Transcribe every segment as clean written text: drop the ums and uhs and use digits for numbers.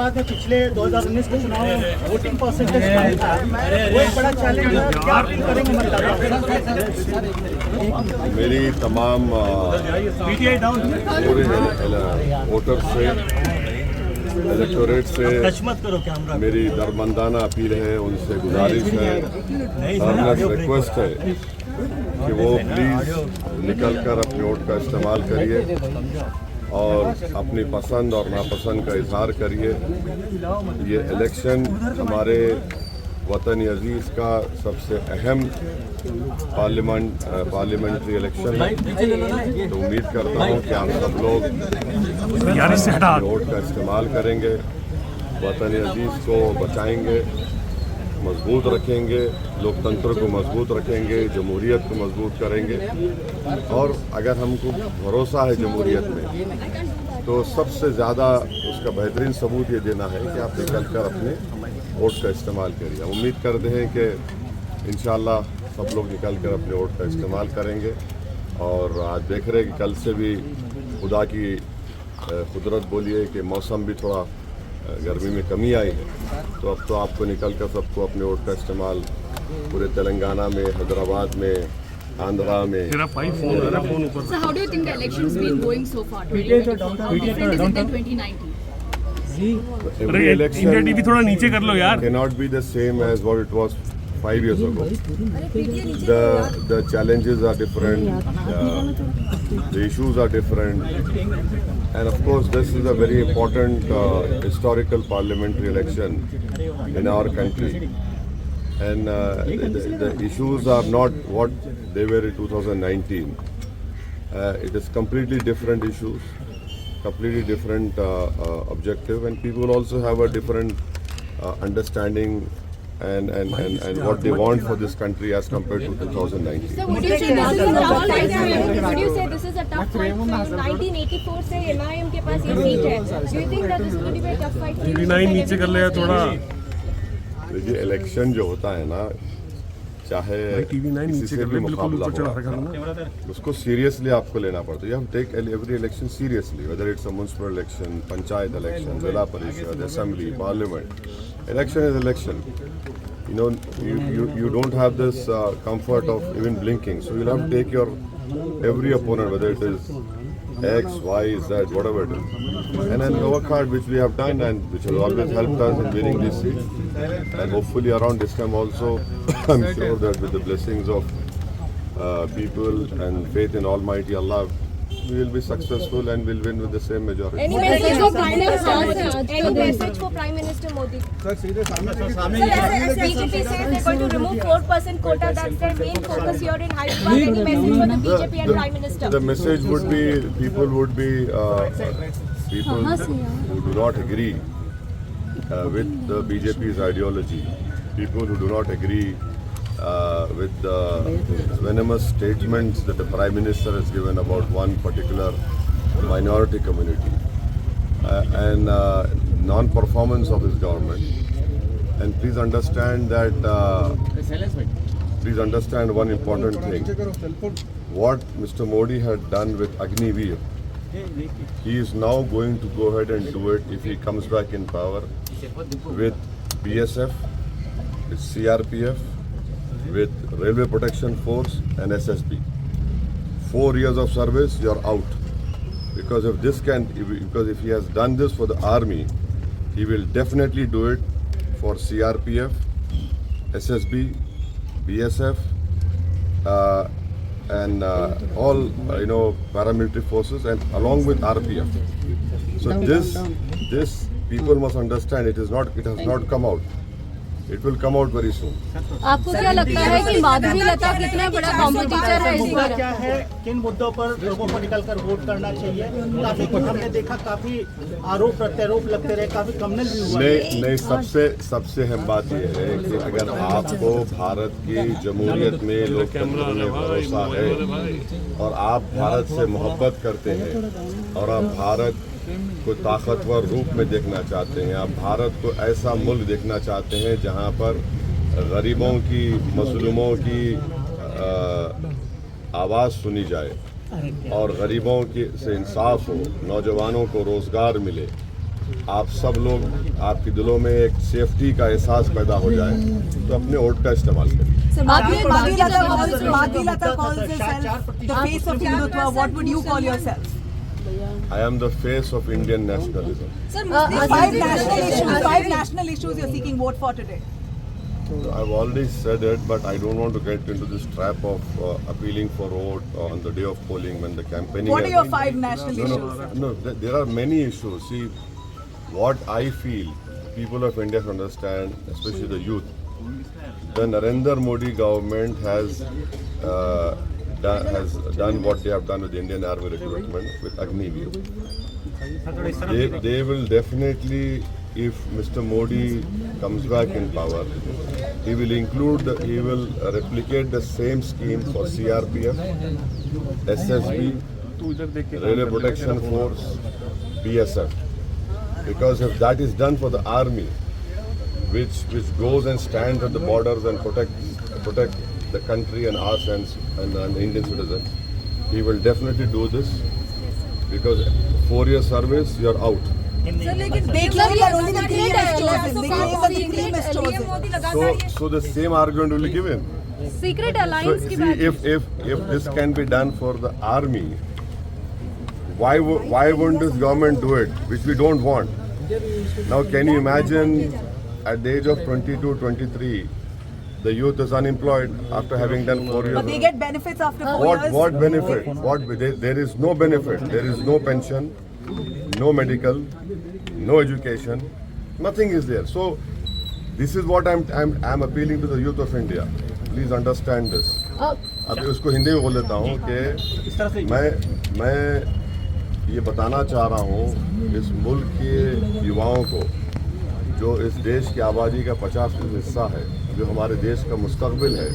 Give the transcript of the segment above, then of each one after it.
बाद में पिछले 2019 के चुनाव में वोटिंग परसेंटेज कम था, वो एक बड़ा चैलेंज है। क्या अपील करेंगे मतदाताओं? मेरी तमाम पूरे वोटर से, इलेक्टोरेट से मेरी दरमंदाना अपील है, उनसे गुजारिश है, रिक्वेस्ट है कि वो प्लीज़ निकल कर अपने वोट का इस्तेमाल करिए और अपनी पसंद और नापसंद का इजहार करिए। ये इलेक्शन हमारे वतन अजीज़ का सबसे अहम पार्लियामेंट्री इलेक्शन है। तो उम्मीद करता हूँ कि आप सब लोग वोट का इस्तेमाल करेंगे, वतन अजीज़ को बचाएंगे, मजबूत रखेंगे, लोकतंत्र को मजबूत रखेंगे, जमहूरियत को मजबूत करेंगे। और अगर हमको भरोसा है जमहूरियत में, तो सबसे ज़्यादा उसका बेहतरीन सबूत ये देना है कि आप निकल कर अपने वोट का इस्तेमाल करिए। हम उम्मीद करते हैं कि इंशाअल्लाह सब लोग निकल कर अपने वोट का इस्तेमाल करेंगे। और आज देख रहे हैं कि कल से भी खुदा की कुदरत बोलिए कि मौसम भी थोड़ा गर्मी में कमी आई है, तो अब तो आपको निकल कर सबको अपने वोट का इस्तेमाल पूरे तेलंगाना में, हैदराबाद में, आंध्रा में। So how do you think the election's been going so far? How different is it than 2019? Every election India TV थोड़ा नीचे कर लो यार। cannot be the same as what it was 5 years ago. The challenges are different, the issues are different, and of course this is a very important historical parliamentary election in our country. And the issues are not what they were in 2019. It is completely different issues, completely different objective, and people also have a different understanding and what they want for this country as compared to 2019. So would you say this is a tough fight for you? Would you say this is a tough fight for you? 1984 से MIM के पास ये seat है. Do you think that this is going to be a tough fight for you? TV9 नीचे कर ले थोड़ा। देखिए election जो होता है ना, चाहे TV9 किसी नीचे से कर भी ले, बिल्कुल मुकाबला ऊपर चढ़ा हो, रखा है। उसको सीरियसली आपको लेना पड़ता है। You have take every election seriously, whether it's a municipal election, panchayat election, Zila Parishad, assembly, parliament. Election is election. You know, you don't have this comfort of even blinking. So you'll have to take your every opponent, whether it is X, Y, Z, whatever it is, and then work hard, which we have done and which has always helped us in winning this seat. And hopefully around this time also, I'm sure that with the blessings of people and faith in Almighty Allah, we will be successful and will win with the same majority. Any message for Prime Minister? Any message for Prime Minister Modi? Sir, as BJP says they're going to remove 4% quota. That's their main focus here in Hyderabad. Any message for the BJP and Prime Minister? The message would be, people would be people who do not agree with the BJP's ideology, people who do not agree with the venomous statements that the Prime Minister has given about one particular minority community and non-performance of his government. And please understand that, please understand one important thing. What Mr. Modi had done with Agniveer, he is now going to go ahead and do it if he comes back in power with BSF, with CRPF, with Railway Protection Force and SSB. 4 years of service, you're out. Because if he has done this for the army, he will definitely do it for CRPF, SSB, BSF, and all paramilitary forces, and along with RPF. So this people must understand. It has not come out. It will come out very soon. आपको क्या लगता है कि माधवी लता कितना बड़ा competitor है इस बार? क्या है, किन मुद्दों पर लोगों को निकलकर वोट करना चाहिए? काफी कुछ हमने देखा, काफी आरोप प्रत्यारोप लगते रहे, काफी कमनल भी हुआ। नहीं, सबसे अहम बात यह है कि अगर आपको भारत की जमहूरियत में, लोकतंत्र में भरोसा है और आप भारत से मोहब्बत करते हैं और आप भारत को ताकतवर रूप में देखना चाहते हैं, आप भारत को ऐसा मुल्क देखना चाहते हैं जहां पर गरीबों की, मजलूमों की आवाज़ सुनी जाए और गरीबों की से इंसाफ हो, नौजवानों को रोज़गार मिले, आप सब लोग, आपके दिलों में एक सेफ्टी का एहसास पैदा हो जाए, तो अपने वोट का इस्तेमाल करिए। So Madhilata calls herself the face of Hindutva. What would you call yourself? I am the face of Indian nationalism. Sir, five national issues you're seeking vote for today. I've already said it, but I don't want to get into this trap of appealing for vote on the day of polling when the campaigning. What are has your been- five national issues? No, there are many issues. See, what I feel people of India should understand, especially the youth, the Narendra Modi government has done what they have done with the Indian Army recruitment with Agniveer. They will definitely, if Mr. Modi comes back in power, he will replicate the same scheme for CRPF, SSB, Railway Protection Force, BSF. Because if that is done for the army, which goes and stands at the borders and protect the country and us and Indian citizens, he will definitely do this, because 4 year service, you are out. Sir, लेकिन they claim that only the cream is chosen. They claim that the cream is chosen. So the same argument will be given. Secret So alliance की see, बात if this can be done for the army, why wouldn't this government do it, which we don't want? Now can you imagine, at the age of 22, 23, the youth is unemployed after having done 4 years. But they get benefits after 4 years. What benefit? There is no benefit. There is no pension, no medical, no education. Nothing is there. So this is what I'm appealing to the youth of India. Please understand this. अभी उसको हिंदी में बोल देता हूँ कि मैं ये बताना चाह रहा हूँ इस मुल्क के युवाओं को, जो इस देश की आबादी का 50% हिस्सा है, जो हमारे देश का मुस्तकबिल है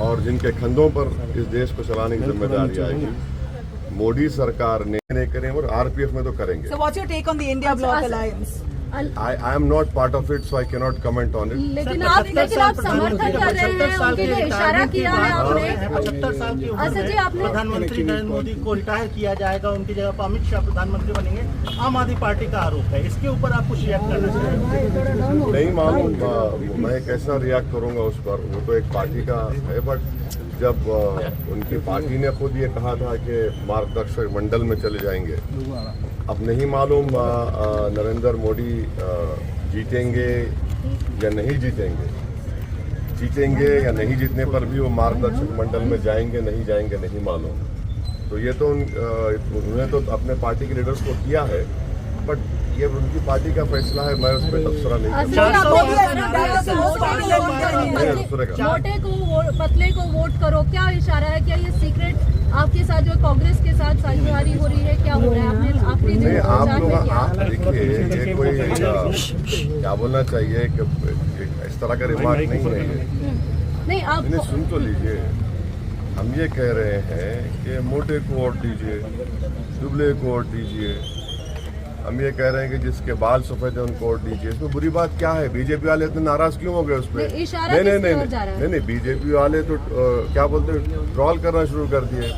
और जिनके कंधों पर इस देश को चलाने की जिम्मेदारी आएगी, मोदी सरकार ने नहीं करेंगे और आरपीएफ में तो करेंगे. So what's your take on the India Bloc alliance? I am not part of it, so I cannot comment on it. लेकिन आप समर्थन कर रहे हैं, उनके लिए इशारा किया है आपने. 75 साल की उम्र अच्छा जी, में आपने प्रधानमंत्री नरेंद्र मोदी को रिटायर किया जाएगा, उनकी जगह पर अमित शाह प्रधानमंत्री बनेंगे, आम आदमी पार्टी का आरोप है. इसके ऊपर आप कुछ रिएक्ट करना चाहिए. नहीं मालूम मैं कैसा रिएक्ट करूंगा उस पर, वो तो एक पार्टी का है. बट जब उनकी पार्टी ने खुद ये कहा था कि मार्गदर्शक मंडल में चले जाएंगे, अब नहीं मालूम नरेंद्र मोदी जीतेंगे या नहीं जीतेंगे. जीतेंगे या नहीं जीतने पर भी वो मार्गदर्शक मंडल में जाएंगे नहीं जाएंगे नहीं मालूम. तो ये तो उन्होंने तो अपने पार्टी के लीडर्स को किया है, बट ये उनकी पार्टी का फैसला है, मैं उस पर तबसरा नहीं मोटे को पतले को वोट करो, क्या इशारा है? क्या ये सीक्रेट आपके साथ जो कांग्रेस के साथ साझेदारी हो रही है, क्या हो रहा है? आपने आखिरी दिन आप लोग आप देखिए, ये कोई क्या बोलना चाहिए कि इस तरह का रिमार्क नहीं है. नहीं, आप इन्हें सुन तो लीजिए. हम ये कह रहे हैं कि मोटे को वोट दीजिए, दुबले को वोट दीजिए. हम ये कह रहे हैं कि जिसके बाल सफेद है उनको वोट दीजिए. इसमें बुरी बात क्या है? बीजेपी वाले इतने नाराज क्यों हो गए उस पर? नहीं, बीजेपी वाले तो क्या बोलते हैं, ट्रॉल करना शुरू कर दिए.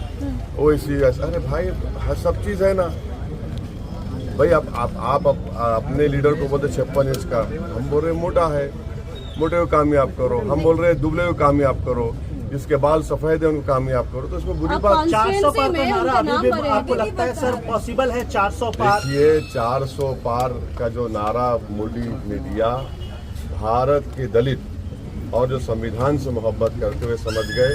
ओ इसी अरे भाई, सब चीज है ना भाई. आप अपने लीडर को बोलते 56 इंच का, हम बोल रहे मोटा है, मोटे को कामयाब करो. हम बोल रहे दुबले को कामयाब करो, जिसके बाल सफेद है उनको कामयाब करो. तो इसमें बुरी बात 400 पार का नारा अभी भी आपको लगता है सर पॉसिबल है? 400 पार. देखिए, 400 पार का जो नारा मोदी ने दिया, भारत के दलित और जो संविधान से मोहब्बत करते हुए समझ गए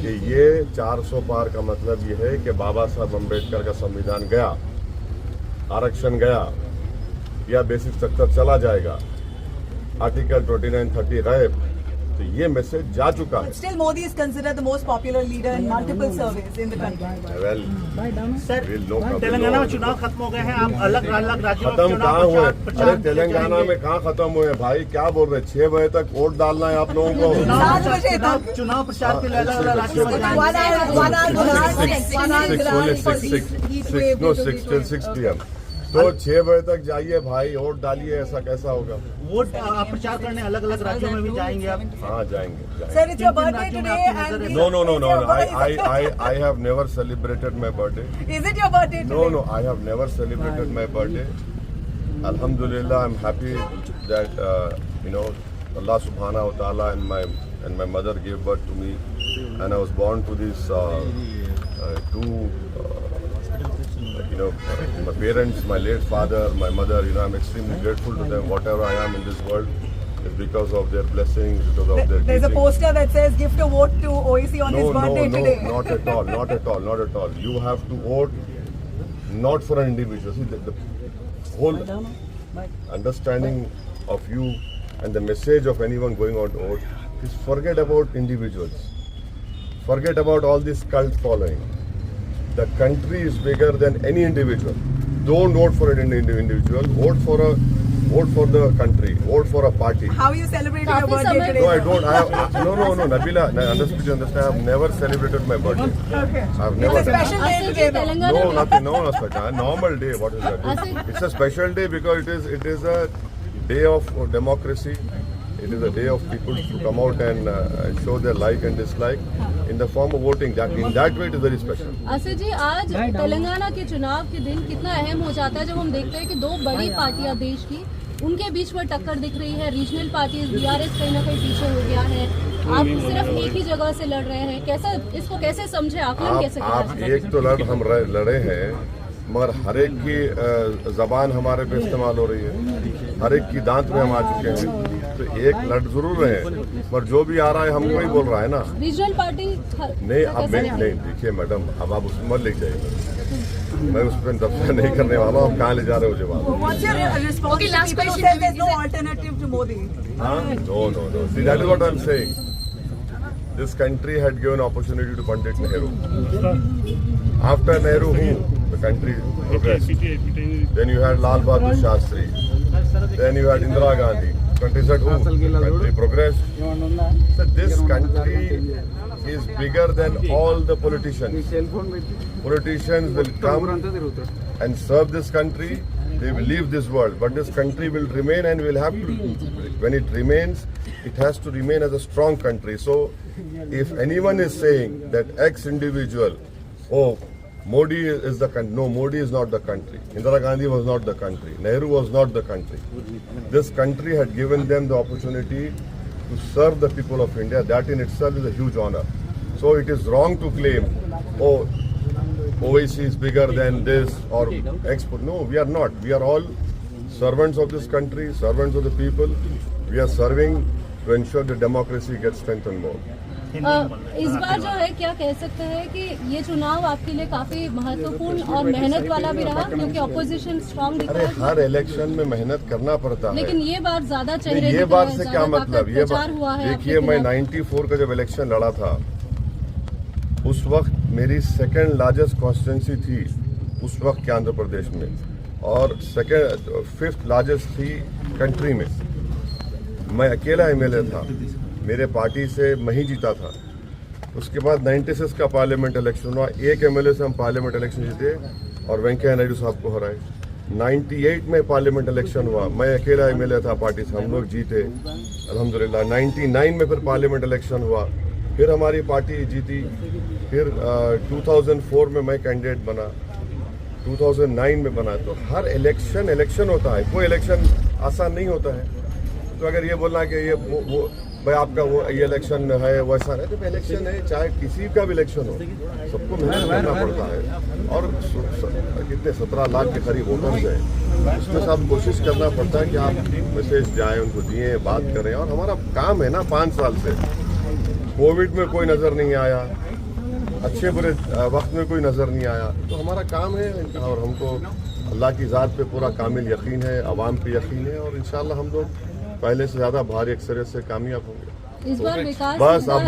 कि ये 400 पार का मतलब ये है कि बाबा साहब अम्बेडकर का संविधान गया, आरक्षण गया, या बेसिक स्ट्रक्चर चला जाएगा, आर्टिकल 29-30 गायब. तो ये मैसेज जा चुका है. Still Modi is considered the most popular leader in multiple surveys in the country. Well, sir Telangana में चुनाव खत्म हो गए हैं, आप अलग अलग राज्यों में खत्म कहाँ हुए? प्रचार अरे तेलंगाना में कहाँ खत्म हुए भाई? क्या बोल रहे? 6 बजे तक वोट डालना है आप लोगों को. 7 बजे तक चुनाव प्रचार के लिए अलग अलग राज्यों में जाएंगे. 6 till 6 PM. तो 6 बजे तक जाइए भाई, वोट डालिए. ऐसा कैसा होगा? वोट आप प्रचार करने अलग अलग राज्यों में भी जाएंगे आप? हाँ जाएंगे. Sir, it's your birthday today and No. I have never celebrated my birthday. Is it your birthday today? No. I have never celebrated my birthday. Alhamdulillah, I'm happy that Allah Subhanahu wa Taala and my mother gave birth to me, and I was born to these two. My parents, my late father, my mother. I'm extremely grateful to them. Whatever I am in this world is because of their blessings, because of their. There's a teaching. poster that says "Gift a vote to OAC on his birthday today." Not at all, not at all, not at all. You have to vote not for an individual. See, the whole understanding of you and the message of anyone going on to vote is forget about individuals. Forget about all this cult following. The country is bigger than any individual. Don't vote for an individual. Vote for the country. Vote for a party. How are you celebrating your birthday today? No, I don't. No, Nabila. Understand. I have never celebrated my birthday. Okay. I have never. It's a special day Asif ji, today, though. Telangana No, में- nothing. No, such a normal day. What is that? Asif- It's a special day because it is a day of democracy. It is a day of people to come out and show their like and dislike in the form of voting. In that way, it is very special. Asif जी, आज तेलंगाना के चुनाव के दिन कितना अहम हो जाता है जब हम देखते हैं कि दो बड़ी पार्टियां देश की उनके बीच में टक्कर दिख रही है। रीजनल पार्टी बीआरएस कहीं ना कहीं पीछे हो गया है, आप सिर्फ एक ही जगह से लड़ रहे हैं। कैसा इसको कैसे समझे, आकलन कैसे आप करें? एक तो हम लड़े हैं, मगर हर एक की जबान हमारे पे इस्तेमाल हो रही है, हर एक की दांत में हम आ चुके हैं। तो एक लड़ जरूर रहे हैं, पर जो भी आ रहा है हमको ही बोल रहा है ना। रीजनल पार्टी नहीं, अब मैं नहीं, देखिए मैडम, अब आप उसमें मत ले जाइए। मैं उस पर दफ्तर नहीं करने वाला हूँ। आप कहाँ ले जा रहे हो जवाब? What's your response to last people who question, say there's no alternative to Modi? No. See, that is what I'm saying. This country had given opportunity to Pandit Nehru. After Nehru, the country progressed. Then you had Lal Bahadur Shastri. Then you had Indira Gandhi. Country said who? Country progressed. So this country is bigger than all the politicians. Politicians will come and serve this country. They will leave this world, but this country will remain, and will have to. When it remains, it has to remain as a strong country. So, if anyone is saying that X individual, oh, Modi is the country. No, Modi is not the country. Indira Gandhi was not the country. Nehru was not the country. This country had given them the opportunity to serve the people of India. That in itself is a huge honor. So it is wrong to claim, oh, OAC is bigger than this or export. No, we are not. We are all servants of this country, servants of the people. We are serving to ensure the democracy gets strengthened more. इस बार जो है क्या कह सकते हैं कि ये चुनाव आपके लिए काफी महत्वपूर्ण और मेहनत वाला भी रहा, क्योंकि ऑपोजिशन स्ट्रांग दिख अरे रहा है, हर इलेक्शन में मेहनत करना पड़ता है। लेकिन ये बार ज्यादा चेहरे ये दिख बात रहे हैं, से क्या ज्यादा मतलब? ताकत ये प्रचार हुआ है देखिए, आपके मैं खिलाफ। 94 का जब इलेक्शन लड़ा था, उस वक्त मेरी सेकंड लार्जेस्ट कॉन्स्टिट्यूंसी थी उस वक्त के आंध्र प्रदेश में, और फिफ्थ लार्जेस्ट थी कंट्री में। मैं अकेला एमएलए था, मेरे पार्टी से मैं ही जीता था। उसके बाद 96 का पार्लियामेंट इलेक्शन हुआ, एक एमएलए से हम पार्लियामेंट इलेक्शन जीते और वेंकैया नायडू साहब को हराए। 98 में पार्लियामेंट इलेक्शन हुआ, मैं अकेला एमएलए था पार्टी से, हम लोग जीते अल्हम्दुलिल्लाह। 99 में फिर पार्लियामेंट इलेक्शन हुआ, फिर हमारी पार्टी जीती। फिर 2004 में मैं कैंडिडेट बना, 2009 में बना। तो हर इलेक्शन होता है, कोई इलेक्शन आसान नहीं होता है। तो अगर ये बोलना कि ये वो भाई आपका वो ये इलेक्शन है वैसा नहीं, तो इलेक्शन है, चाहे किसी का भी इलेक्शन हो, सबको मेहनत करना पड़ता है। और कितने 17 लाख के करीब वोटर्स हैं, उसमें सब कोशिश करना पड़ता है कि आप मैसेज जाए उनको दिए, बात करें। और हमारा काम है ना, 5 साल से कोविड में कोई नज़र नहीं आया, अच्छे बुरे वक्त में कोई नज़र नहीं आया, तो हमारा काम है। और हमको अल्लाह की ज़ात पे पूरा कामिल यकीन है, अवाम पे यकीन है, और इंशाल्लाह हम लोग पहले से ज़्यादा भारी अक्सरियत से कामयाब होंगे। इस बार विकास बस अब